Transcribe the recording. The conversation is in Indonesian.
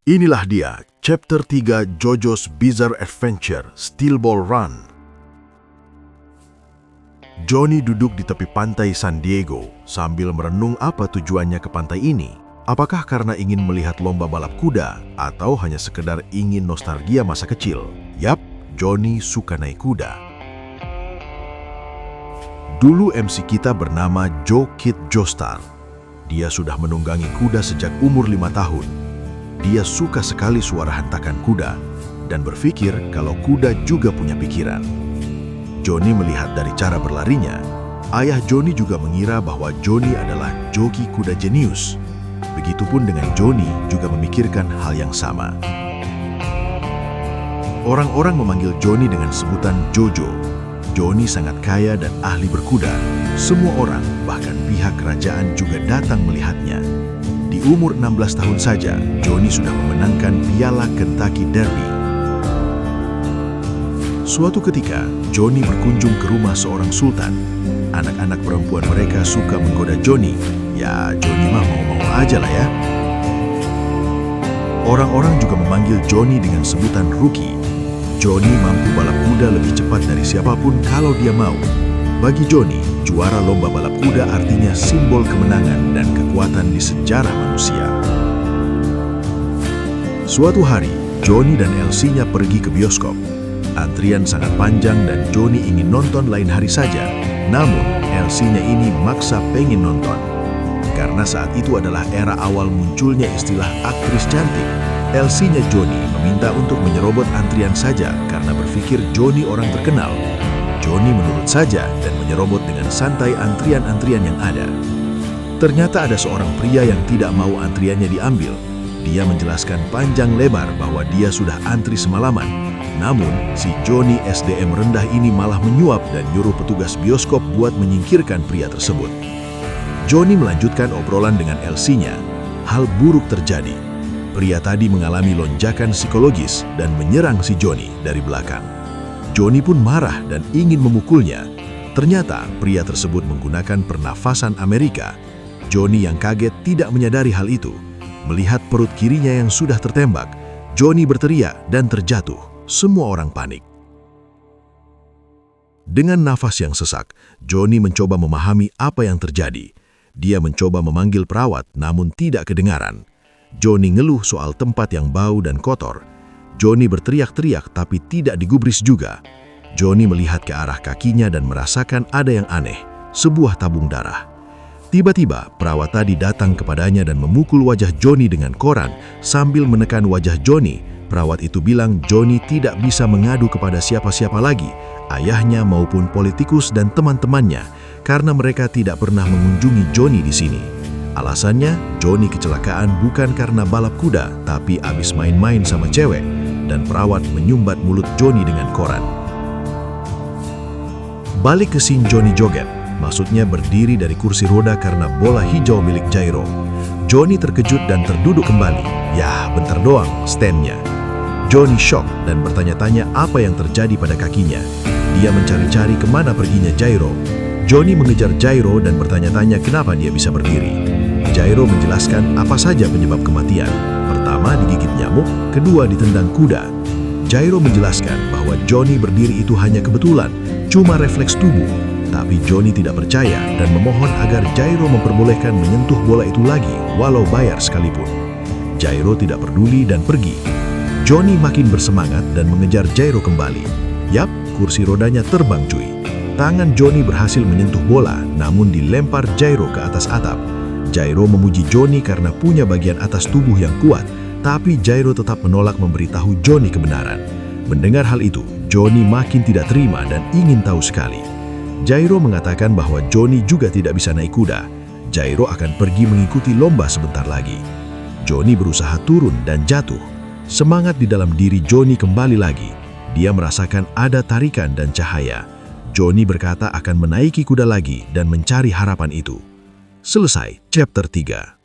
Inilah dia, chapter 3 JoJo's Bizarre Adventure, Steel Ball Run. Johnny duduk di tepi pantai San Diego sambil merenung apa tujuannya ke pantai ini. Apakah karena ingin melihat lomba balap kuda atau hanya sekedar ingin nostalgia masa kecil? Yap, Johnny suka naik kuda. Dulu MC kita bernama Joe Kid Joestar. Dia sudah menunggangi kuda sejak umur 5 tahun. Dia suka sekali suara hentakan kuda dan berpikir kalau kuda juga punya pikiran. Johnny melihat dari cara berlarinya, ayah Johnny juga mengira bahwa Johnny adalah joki kuda jenius. Begitupun dengan Johnny juga memikirkan hal yang sama. Orang-orang memanggil Johnny dengan sebutan Jojo. Johnny sangat kaya dan ahli berkuda. Semua orang, bahkan pihak kerajaan juga datang melihatnya. Di umur 16 tahun saja, Johnny sudah memenangkan Piala Kentucky Derby. Suatu ketika, Johnny berkunjung ke rumah seorang sultan. Anak-anak perempuan mereka suka menggoda Johnny. Ya, Johnny mah mau-mau aja lah ya. Orang-orang juga memanggil Johnny dengan sebutan rookie. Johnny mampu balap kuda lebih cepat dari siapapun kalau dia mau. Bagi Johnny, juara lomba balap kuda artinya simbol kemenangan dan kekuatan di sejarah manusia. Suatu hari, Johnny dan Elsie-nya pergi ke bioskop. Antrian sangat panjang dan Johnny ingin nonton lain hari saja. Namun, Elsie-nya ini maksa pengen nonton. Karena saat itu adalah era awal munculnya istilah aktris cantik, Elsie-nya Johnny meminta untuk menyerobot antrian saja karena berpikir Johnny orang terkenal. Johnny menurut saja dan menyerobot dengan santai antrian-antrian yang ada. Ternyata ada seorang pria yang tidak mau antriannya diambil. Dia menjelaskan panjang lebar bahwa dia sudah antri semalaman. Namun, si Johnny SDM rendah ini malah menyuap dan nyuruh petugas bioskop buat menyingkirkan pria tersebut. Johnny melanjutkan obrolan dengan Elsie-nya. Hal buruk terjadi. Pria tadi mengalami lonjakan psikologis dan menyerang si Johnny dari belakang. Johnny pun marah dan ingin memukulnya. Ternyata pria tersebut menggunakan pernafasan Amerika. Johnny yang kaget tidak menyadari hal itu. Melihat perut kirinya yang sudah tertembak, Johnny berteriak dan terjatuh. Semua orang panik. Dengan nafas yang sesak, Johnny mencoba memahami apa yang terjadi. Dia mencoba memanggil perawat namun tidak kedengaran. Johnny ngeluh soal tempat yang bau dan kotor. Johnny berteriak-teriak tapi tidak digubris juga. Johnny melihat ke arah kakinya dan merasakan ada yang aneh, sebuah tabung darah. Tiba-tiba, perawat tadi datang kepadanya dan memukul wajah Johnny dengan koran sambil menekan wajah Johnny. Perawat itu bilang Johnny tidak bisa mengadu kepada siapa-siapa lagi, ayahnya maupun politikus dan teman-temannya, karena mereka tidak pernah mengunjungi Johnny di sini. Alasannya, Johnny kecelakaan bukan karena balap kuda, tapi abis main-main sama cewek, dan perawat menyumbat mulut Johnny dengan koran. Balik ke scene Johnny joget, maksudnya berdiri dari kursi roda karena bola hijau milik Jairo. Johnny terkejut dan terduduk kembali. Ya, bentar doang stand-nya. Johnny shock dan bertanya-tanya apa yang terjadi pada kakinya. Dia mencari-cari kemana perginya Jairo. Johnny mengejar Jairo dan bertanya-tanya kenapa dia bisa berdiri. Jairo menjelaskan apa saja penyebab kematian. Pertama, digigit nyamuk, kedua, ditendang kuda. Jairo menjelaskan bahwa Johnny berdiri itu hanya kebetulan, cuma refleks tubuh. Tapi Johnny tidak percaya dan memohon agar Jairo memperbolehkan menyentuh bola itu lagi, walau bayar sekalipun. Jairo tidak peduli dan pergi. Johnny makin bersemangat dan mengejar Jairo kembali. Yap, kursi rodanya terbang cuy. Tangan Johnny berhasil menyentuh bola, namun dilempar Jairo ke atas atap. Jairo memuji Johnny karena punya bagian atas tubuh yang kuat, tapi Jairo tetap menolak memberitahu Johnny kebenaran. Mendengar hal itu, Johnny makin tidak terima dan ingin tahu sekali. Jairo mengatakan bahwa Johnny juga tidak bisa naik kuda. Jairo akan pergi mengikuti lomba sebentar lagi. Johnny berusaha turun dan jatuh. Semangat di dalam diri Johnny kembali lagi. Dia merasakan ada tarikan dan cahaya. Johnny berkata akan menaiki kuda lagi dan mencari harapan itu. Selesai chapter 3.